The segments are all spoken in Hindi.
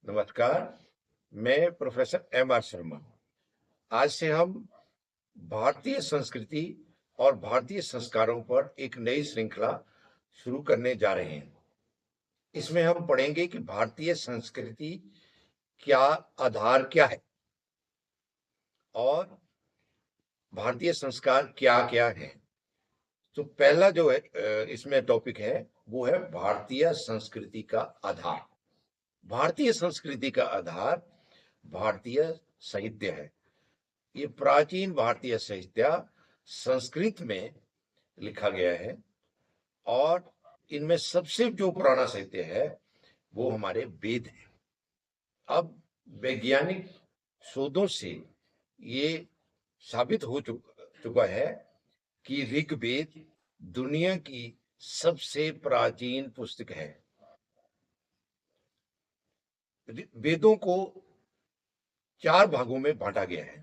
नमस्कार। मैं प्रोफेसर एम आर शर्मा। आज से हम भारतीय संस्कृति और भारतीय संस्कारों पर एक नई श्रृंखला शुरू करने जा रहे हैं। इसमें हम पढ़ेंगे कि भारतीय संस्कृति क्या आधार क्या है और भारतीय संस्कार क्या क्या है। तो पहला जो है इसमें टॉपिक है वो है भारतीय संस्कृति का आधार। भारतीय संस्कृति का आधार भारतीय साहित्य है। ये प्राचीन भारतीय साहित्य संस्कृत में लिखा गया है और इनमें सबसे जो पुराना साहित्य है वो हमारे वेद है। अब वैज्ञानिक शोधों से ये साबित हो चुका है कि ऋग्वेद दुनिया की सबसे प्राचीन पुस्तक है। वेदों को 4 भागों में बांटा गया है।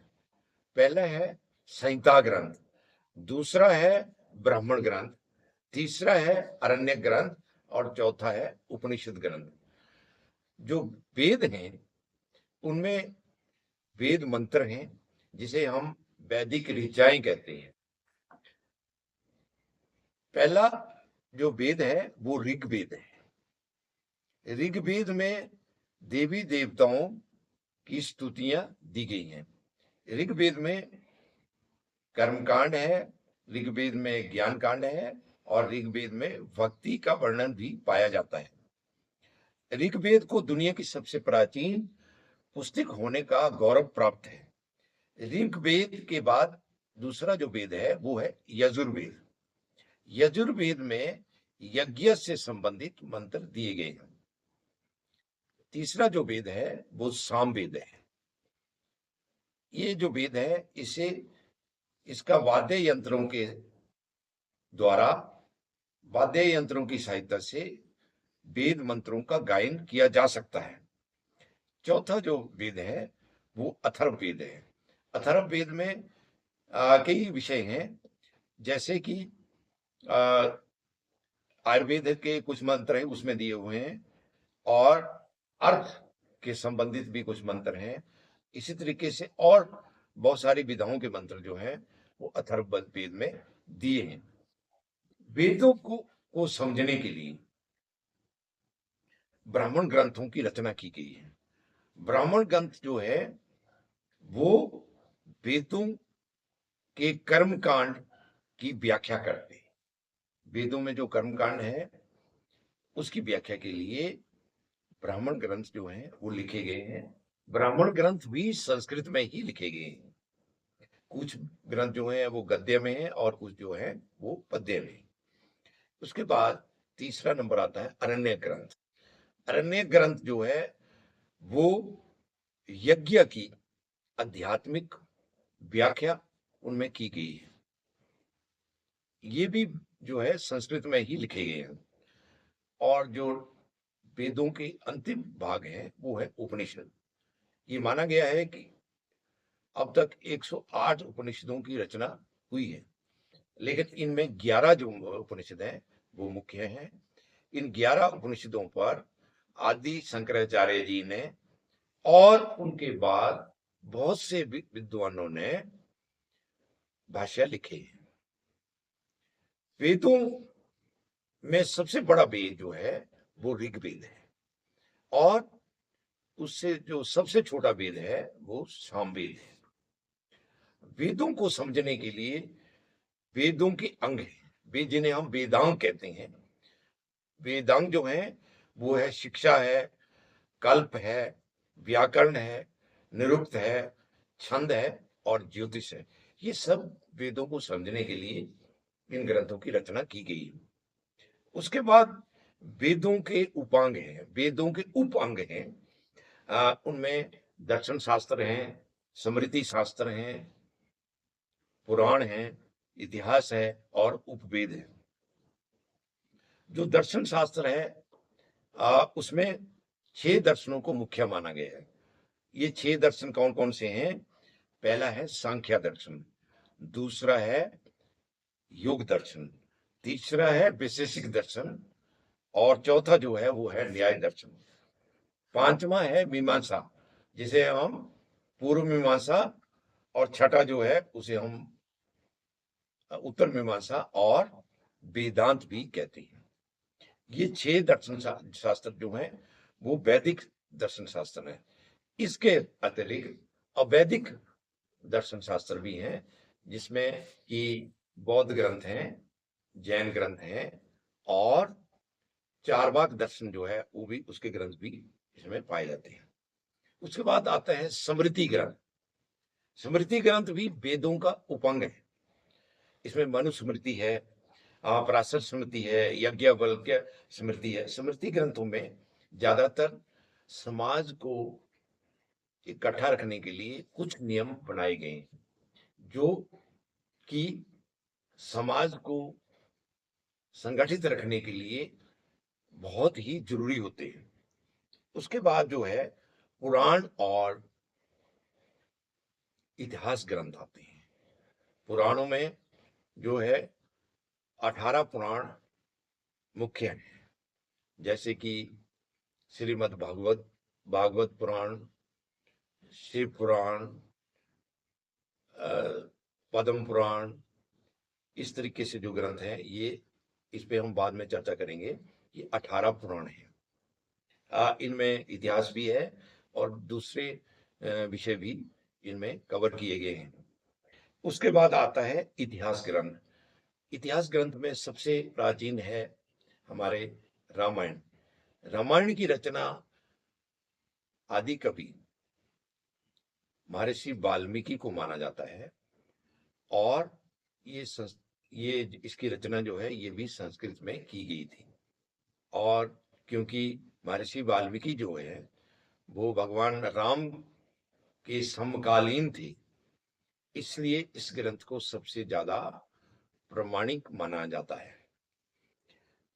पहला है संहिता ग्रंथ, दूसरा है ब्राह्मण ग्रंथ, तीसरा है अरण्यक ग्रंथ और चौथा है उपनिषद ग्रंथ। जो वेद हैं उनमें वेद मंत्र हैं जिसे हम वैदिक ऋचाएं कहते हैं। पहला जो वेद है वो ऋग्वेद है। ऋग्वेद में देवी देवताओं की स्तुतियां दी गई हैं। ऋग्वेद में कर्मकांड है, ऋग्वेद में ज्ञान कांड है और ऋग्वेद में भक्ति का वर्णन भी पाया जाता है। ऋग्वेद को दुनिया की सबसे प्राचीन पुस्तक होने का गौरव प्राप्त है। ऋग्वेद के बाद दूसरा जो वेद है वो है यजुर्वेद। यजुर्वेद में यज्ञ से संबंधित मंत्र दिए गए हैं। तीसरा जो वेद है वो सामवेद है। ये जो वेद है इसका वाद्य यंत्रों के द्वारा वाद्य यंत्रों की सहायता से वेद मंत्रों का गायन किया जा सकता है। चौथा जो वेद है वो अथर्ववेद है। अथर्ववेद में कई विषय हैं, जैसे कि आयुर्वेद के कुछ मंत्र हैं उसमें दिए हुए हैं और अर्थ के संबंधित भी कुछ मंत्र हैं। इसी तरीके से और बहुत सारी विधाओं के मंत्र जो हैं वो अथर्ववेद में दिए हैं। वेदों को समझने के लिए ब्राह्मण ग्रंथों की रचना की गई है। ब्राह्मण ग्रंथ जो है वो वेदों के कर्मकांड की व्याख्या करते हैं। वेदों में जो कर्मकांड है उसकी व्याख्या के लिए ब्राह्मण ग्रंथ जो हैं वो लिखे गए हैं। ब्राह्मण ग्रंथ भी संस्कृत में ही लिखे गए हैं। कुछ ग्रंथ जो हैं वो गद्य में है और कुछ जो है वो पद्य में। उसके बाद तीसरा नंबर आता है अरण्य ग्रंथ। अरण्य ग्रंथ जो है वो यज्ञ की आध्यात्मिक व्याख्या उनमें की गई है। ये भी जो है संस्कृत में ही लिखे गए हैं। और जो वेदों के अंतिम भाग है वो है उपनिषद। ये माना गया है कि अब तक 108 उपनिषदों की रचना हुई है, लेकिन इनमें 11 जो उपनिषद हैं वो मुख्य हैं। इन 11 उपनिषदों पर आदि शंकराचार्य जी ने और उनके बाद बहुत से विद्वानों ने भाष्य लिखे हैं। वेदों में सबसे बड़ा वेद जो है वो ऋग्वेद है और उससे जो सबसे छोटा वेद है वो सामवेद है। वेदों को समझने के लिए वेदों के अंग हैं, वेद जिन्हें हम वेदांग कहते हैं। वेदांग जो है वो है शिक्षा है, कल्प है, व्याकरण है, निरुक्त है, छंद है और ज्योतिष है। ये सब वेदों को समझने के लिए इन ग्रंथों की रचना की गई है। उसके बाद वेदों के उपांग हैं, वेदों के उप अंग हैं। उनमें दर्शन शास्त्र हैं, स्मृति शास्त्र हैं, पुराण हैं, इतिहास है और उपवेद है। जो दर्शन शास्त्र है उसमें 6 दर्शनों को मुख्य माना गया है। ये 6 दर्शन कौन कौन से हैं? पहला है सांख्य दर्शन, दूसरा है योग दर्शन, तीसरा है वैशेषिक दर्शन और चौथा जो है वो है न्याय दर्शन। पांचवा है मीमांसा, जिसे हम पूर्व मीमांसा, और छठा जो है उसे हम उत्तर मीमांसा और वेदांत भी कहते हैं। ये 6 दर्शन शास्त्र जो हैं वो वैदिक दर्शन शास्त्र हैं। इसके अतिरिक्त अवैदिक दर्शन शास्त्र भी हैं, जिसमें कि बौद्ध ग्रंथ हैं, जैन ग्रंथ हैं, और चारवाक दर्शन जो है वो भी, उसके ग्रंथ भी इसमें पाए जाते हैं। उसके बाद आता है स्मृति ग्रंथ। स्मृति ग्रंथ भी वेदों का उपंग है। इसमें मनुस्मृति है, पराशर स्मृति है, यज्ञवल्क्य स्मृति है। स्मृति ग्रंथों में ज्यादातर समाज को इकट्ठा रखने के लिए कुछ नियम बनाए गए हैं, जो कि समाज को संगठित रखने के लिए बहुत ही जरूरी होते हैं। उसके बाद जो है पुराण और इतिहास ग्रंथ आते हैं। पुराणों में जो है 18 पुराण मुख्य हैं, जैसे कि श्रीमद् भागवत, भागवत पुराण, शिव पुराण, पद्म पुराण, इस तरीके से जो ग्रंथ हैं, ये इस पे हम बाद में चर्चा करेंगे। ये 18 पुराण हैं। इनमें इतिहास भी है और दूसरे विषय भी इनमें कवर किए गए हैं। उसके बाद आता है इतिहास ग्रंथ। इतिहास ग्रंथ में सबसे प्राचीन है हमारे रामायण। रामायण की रचना आदि कवि महर्षि वाल्मीकि को माना जाता है, और ये इसकी रचना जो है ये भी संस्कृत में की गई थी। और क्योंकि महर्षि वाल्मीकि जो है वो भगवान राम के समकालीन थे, इसलिए इस ग्रंथ को सबसे ज्यादा प्रमाणिक माना जाता है।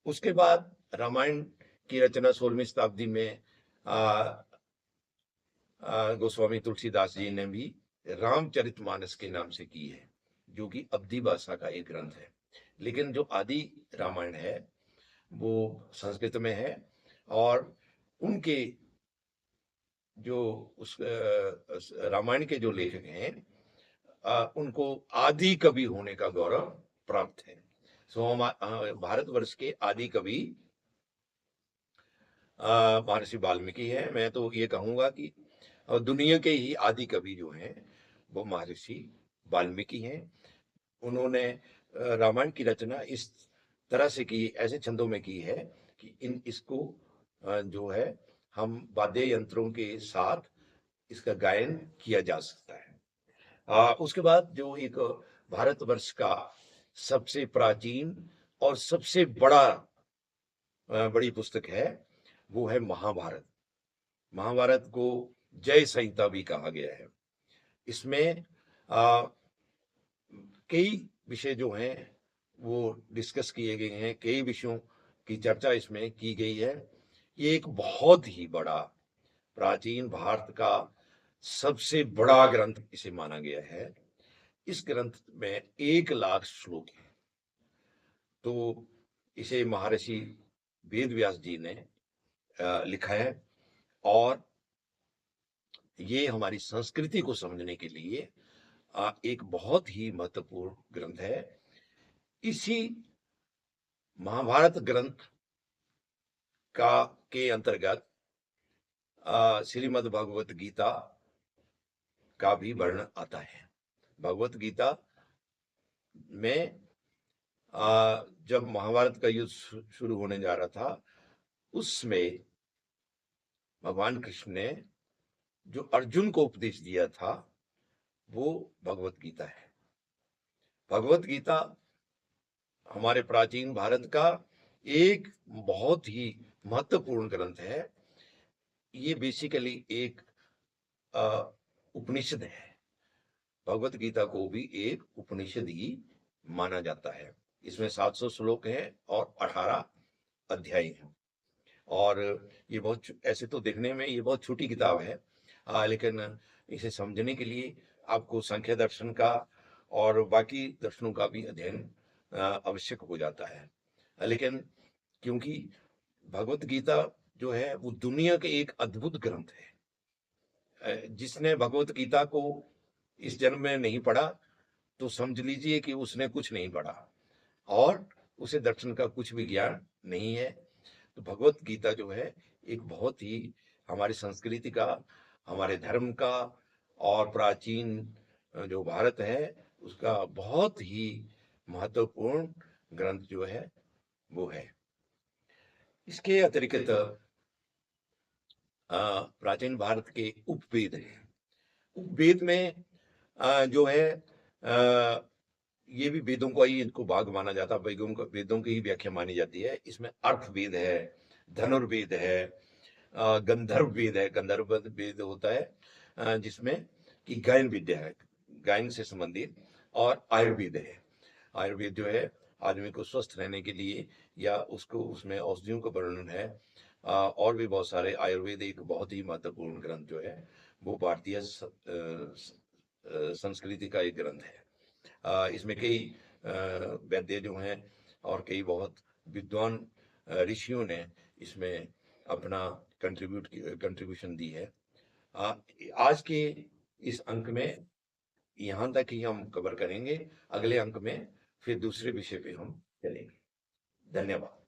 उसके बाद रामायण की रचना 16वीं शताब्दी में गोस्वामी तुलसीदास जी ने भी रामचरितमानस के नाम से की है, जो कि अवधी भाषा का एक ग्रंथ है। लेकिन जो आदि रामायण है वो संस्कृत में है, और उनके जो उस रामायण के जो लेखक हैं उनको आदि कवि होने का गौरव प्राप्त है। सो भारतवर्ष के आदि कवि महर्षि वाल्मीकि है। मैं तो ये कहूंगा कि दुनिया के ही आदि कवि जो हैं वो महर्षि वाल्मीकि हैं। उन्होंने रामायण की रचना इस तरह से की, ऐसे छंदों में की है कि इसको जो है हम वाद्य यंत्रों के साथ इसका गायन किया जा सकता है। उसके बाद जो एक भारतवर्ष का सबसे प्राचीन और सबसे बड़ी पुस्तक है वो है महाभारत। महाभारत को जय संहिता भी कहा गया है। इसमें कई विषय जो हैं वो डिस्कस किए गए हैं, कई विषयों की चर्चा इसमें की गई है। ये एक बहुत ही बड़ा प्राचीन भारत का सबसे बड़ा ग्रंथ इसे माना गया है। इस ग्रंथ में 1 लाख श्लोक हैं। तो इसे महर्षि वेद व्यास जी ने लिखा है, और ये हमारी संस्कृति को समझने के लिए एक बहुत ही महत्वपूर्ण ग्रंथ है। इसी महाभारत ग्रंथ के अंतर्गत श्रीमद् भगवत गीता का भी वर्णन आता है। भगवत गीता में जब महाभारत का युद्ध शुरू होने जा रहा था, उसमें भगवान कृष्ण ने जो अर्जुन को उपदेश दिया था वो भगवत गीता है। भगवत गीता हमारे प्राचीन भारत का एक बहुत ही महत्वपूर्ण ग्रंथ है। ये बेसिकली एक उपनिषद है। भगवत गीता को भी एक उपनिषद ही माना जाता है। इसमें 700 श्लोक हैं और 18 अध्याय हैं। और ये बहुत, ऐसे तो देखने में ये बहुत छोटी किताब है, लेकिन इसे समझने के लिए आपको सांख्य दर्शन का और बाकी दर्शनों का भी अध्ययन आवश्यक हो जाता है। लेकिन क्योंकि भगवत गीता जो है वो दुनिया के एक अद्भुत ग्रंथ है। जिसने भगवत गीता को इस जन्म में नहीं पढ़ा तो समझ लीजिए कि उसने कुछ नहीं पढ़ा और उसे दर्शन का कुछ भी ज्ञान नहीं है। तो भगवत गीता जो है एक बहुत ही हमारी संस्कृति का, हमारे धर्म का और प्राचीन जो भारत है उसका बहुत ही महत्वपूर्ण ग्रंथ जो है वो है। इसके अतिरिक्त प्राचीन भारत के उपवेद हैं। उपवेद में जो है ये भी वेदों का ही इनको भाग माना जाता है, वेदों की ही व्याख्या मानी जाती है। इसमें अर्थवेद है, धनुर्वेद है, गंधर्व वेद है। गंधर्व वेद होता है जिसमें कि गायन विद्या है, गायन से संबंधित, और आयुर्वेद है। आयुर्वेद जो है आदमी को स्वस्थ रहने के लिए, या उसको उसमें औषधियों का वर्णन है। और भी बहुत सारे, आयुर्वेद एक बहुत ही महत्वपूर्ण ग्रंथ जो है वो भारतीय संस्कृति का एक ग्रंथ है। इसमें कई वैद्य जो हैं और कई बहुत विद्वान ऋषियों ने इसमें अपना कंट्रीब्यूशन दी है। आज के इस अंक में यहाँ तक ही हम कवर करेंगे। अगले अंक में फिर दूसरे विषय पे हम चलेंगे। धन्यवाद।